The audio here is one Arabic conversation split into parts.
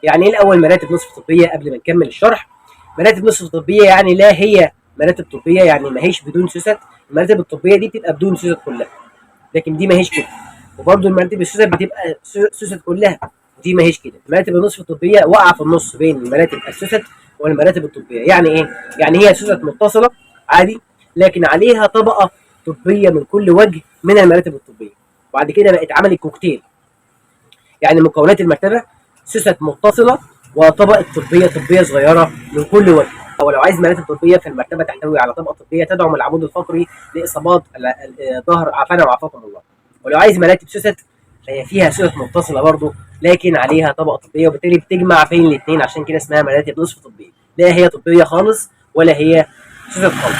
يعني ايه الاول مراتب نصف طبيه قبل ما نكمل الشرح؟ مراتب نصف طبيه يعني لا هي مراتب طبيه، يعني ما هيش بدون سوست. المراتب الطبيه دي بتبقى بدون سوست كلها، لكن دي ما هيش كده. وبرده المراتب السوست بتبقى سوست كلها، ودي ما هيش كده. المراتب النصف الطبيه واقعه في النص بين المراتب السوست والمراتب الطبيه. يعني ايه؟ يعني هي سوست متصله عادي، لكن عليها طبقه طبيه من كل وجه من المراتب الطبيه. وبعد كده بقت عملت كوكتيل، يعني مكونات المرتبه سوست متصله وطبقه طبيه صغيره من كل وجه. او لو عايز مراتب طبيه فالمرتبه تحتوي على طبقه طبيه تدعم العمود الفقري لاصابات الظهر، عافانا وعافاكم الله. ولو عايز مراتب سوست فهي فيها سوست متصله برضه لكن عليها طبقه طبيه، وبالتالي بتجمع بين الاثنين، عشان كده اسمها مراتب نصف طبيه. لا هي طبيه خالص ولا هي سوست خالص.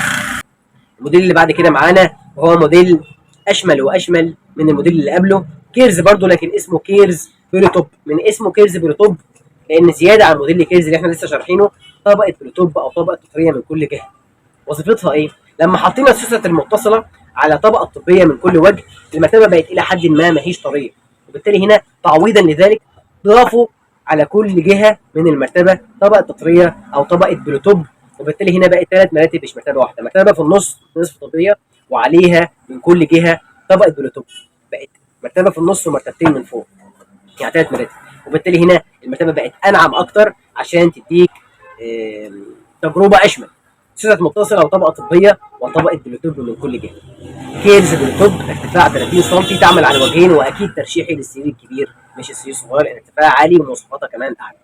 الموديل اللي بعد كده معانا وهو موديل اشمل واشمل من الموديل اللي قبله، كيرز برضه، لكن اسمه كيرز بيروتوب. من اسمه كيرز بيروتوب لان زياده عن موديل كيرز اللي احنا لسه شارحينه طبقه بيروتوب او طبقه طفريه من كل جهه. وظيفتها ايه؟ لما حطينا السوست المتصله على طبقه طبيه من كل وجه، المرتبه بقت الى حد ما هيش طريه، وبالتالي هنا تعويضا لذلك ضافوا على كل جهه من المرتبه طبقه طفريه او طبقه بلوتوب، وبالتالي هنا بقت ثلاث مراتب مش مرتبه واحده. مرتبه في النص نصف طبيه وعليها من كل جهه طبقه بلوتوب، بقت مرتبه في النص ومرتبتين من فوق، يعني ثلاث مراتب. وبالتالي هنا المرتبه بقت انعم اكتر عشان تديك تجربه اشمل. سوست متصله وطبقه طبيه وطبقه بلوتوب من كل جهه. كيرز بلوتوب ارتفاع 30 سم، تعمل على وجهين، واكيد ترشيحي للسرير الكبير مش السرير الصغير لان ارتفاعها عالي ومواصفاتها كمان اعلى.